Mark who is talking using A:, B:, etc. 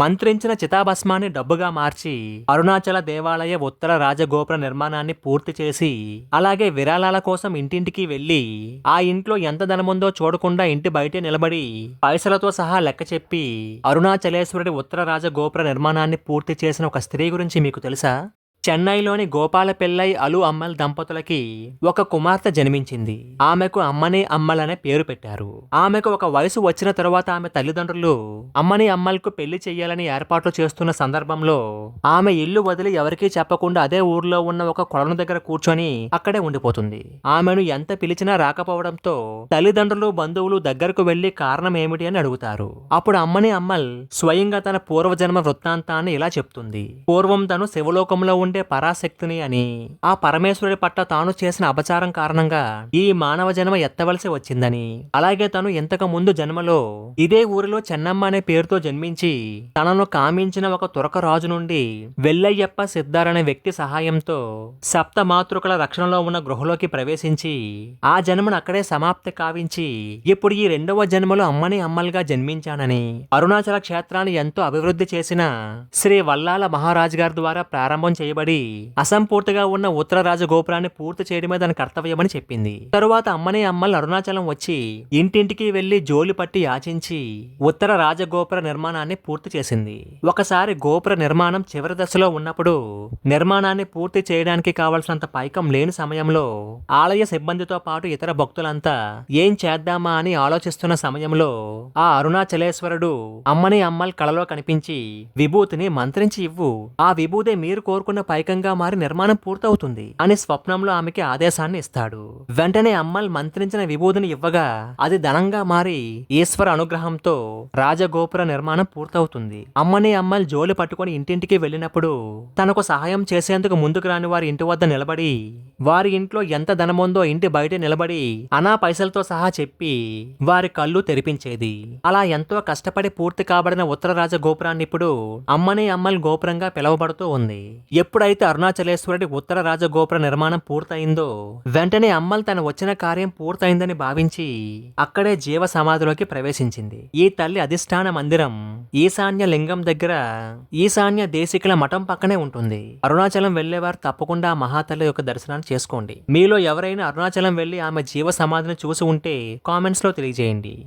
A: మంత్రించిన చితాభస్మాన్ని డబ్బుగా మార్చి అరుణాచల దేవాలయ ఉత్తర రాజగోపుర నిర్మాణాన్ని పూర్తి చేసి అలాగే విరాళాల కోసం ఇంటింటికి వెళ్లి ఆ ఇంట్లో ఎంత ధనముందో చూడకుండా ఇంటి బయటే నిలబడి పైసలతో సహా లెక్క చెప్పి అరుణాచలేశ్వరుడి ఉత్తర రాజగోపుర నిర్మాణాన్ని పూర్తి చేసిన ఒక స్త్రీ గురించి మీకు తెలుసా? చెన్నైలోని గోపాలపిల్లై అలు అమ్మల్ దంపతులకి ఒక కుమార్తె జన్మించింది. ఆమెకు అమ్మని అమ్మలనే పేరు పెట్టారు. ఆమెకు ఒక వయసు వచ్చిన తరువాత ఆమె తల్లిదండ్రులు అమ్మని అమ్మల్కు పెళ్లి చెయ్యాలని ఏర్పాట్లు చేస్తున్న సందర్భంలో ఆమె ఇల్లు వదిలి ఎవరికీ చెప్పకుండా అదే ఊర్లో ఉన్న ఒక కొలను దగ్గర కూర్చొని అక్కడే ఉండిపోతుంది. ఆమెను ఎంత పిలిచినా రాకపోవడంతో తల్లిదండ్రులు బంధువులు దగ్గరకు వెళ్లి కారణం ఏమిటి అని అడుగుతారు. అప్పుడు అమ్మని అమ్మల్ స్వయంగా తన పూర్వజన్మ వృత్తాంతాన్ని ఇలా చెప్తుంది. పూర్వం తను శివలోకంలో ఉండే పరాశక్తిని అని, ఆ పరమేశ్వరుడి పట్ల తాను చేసిన అపచారం కారణంగా ఈ మానవ జన్మ ఎత్తవలసి వచ్చిందని, అలాగే తను ఇంతకు ముందు జన్మలో ఇదే ఊరిలో చెన్నమ్మ అనే పేరుతో జన్మించి తనను కామించిన ఒక తురక రాజు నుండి వెల్లయ్యప్ప సిద్ధార్ అనే వ్యక్తి సహాయంతో సప్త మాతృకల రక్షణలో ఉన్న గృహలోకి ప్రవేశించి ఆ జన్మను అక్కడే సమాప్తి కావించి ఇప్పుడు ఈ రెండవ జన్మలో అమ్మని అమ్మల్గా జన్మించానని, అరుణాచల క్షేత్రాన్ని ఎంతో అభివృద్ధి చేసిన శ్రీ వల్లాల మహారాజ్ గారి ద్వారా ప్రారంభం చేయబడి అసంపూర్తిగా ఉన్న ఉత్తర రాజగోపురాన్ని పూర్తి చేయడమే దాని కర్తవ్యమని చెప్పింది. తరువాత అమ్మని అమ్మల్ అరుణాచలం వచ్చి ఇంటింటికి వెళ్లి జోలి పట్టి యాచించి ఉత్తర రాజగోపుర నిర్మాణాన్ని పూర్తి చేసింది. ఒకసారి గోపుర నిర్మాణం చివరి దశలో ఉన్నప్పుడు నిర్మాణాన్ని పూర్తి చేయడానికి కావలసినంత పైకం లేని సమయంలో ఆలయ సిబ్బందితో పాటు ఇతర భక్తులంతా ఏం చేద్దామా అని ఆలోచిస్తున్న సమయంలో ఆ అరుణాచలేశ్వరుడు అమ్మని అమ్మల్ కళలో కనిపించి విభూతిని మంత్రించి ఇవ్వు, ఆ విభూదే మీరు కోరుకున్న పైకంగా మారి నిర్మాణం పూర్తవుతుంది అని స్వప్నంలో ఆమెకి ఆదేశాన్ని ఇస్తాడు. వెంటనే అమ్మల్ మంత్రించిన విభూతిని ఇవ్వగా అది ధనంగా మారి ఈశ్వర అనుగ్రహంతో రాజగోపుర నిర్మాణం పూర్తవుతుంది. అమ్మని అమ్మల్ జోలి పట్టుకుని ఇంటింటికి వెళ్ళినప్పుడు తనకు సహాయం చేసేందుకు ముందుకు రాని వారి ఇంటి వద్ద నిలబడి వారి ఇంట్లో ఎంత ధనముందో ఇంటి బయట నిలబడి అనా పైసలతో సహా చెప్పి వారి కళ్ళు తెరిపించేది. అలా ఎంతో కష్టపడి పూర్తి కాబడిన ఉత్తర రాజగోపురాన్ని ఇప్పుడు అమ్మని అమ్మల్ గోపురంగా పిలువబడుతూ ఉంది. ఎప్పుడైతే అరుణాచలేశ్వరుడి ఉత్తర రాజగోపుర నిర్మాణం పూర్తయిందో వెంటనే అమ్మల్ తన వచ్చిన కార్యం పూర్తయిందని భావించి అక్కడే జీవ సమాధిలోకి ప్రవేశించింది. ఈ తల్లి అధిష్టాన మందిరం ఈశాన్య లింగం దగ్గర ఈశాన్య దేశికుల మఠం పక్కనే ఉంటుంది. అరుణాచలం వెళ్లేవారు తప్పకుండా ఆ మహాతల్లి యొక్క దర్శనాన్ని చేసుకోండి. మీలో ఎవరైనా అరుణాచలం వెళ్లి ఆమె జీవ సమాధిని చూసి ఉంటే కామెంట్స్ లో తెలియజేయండి.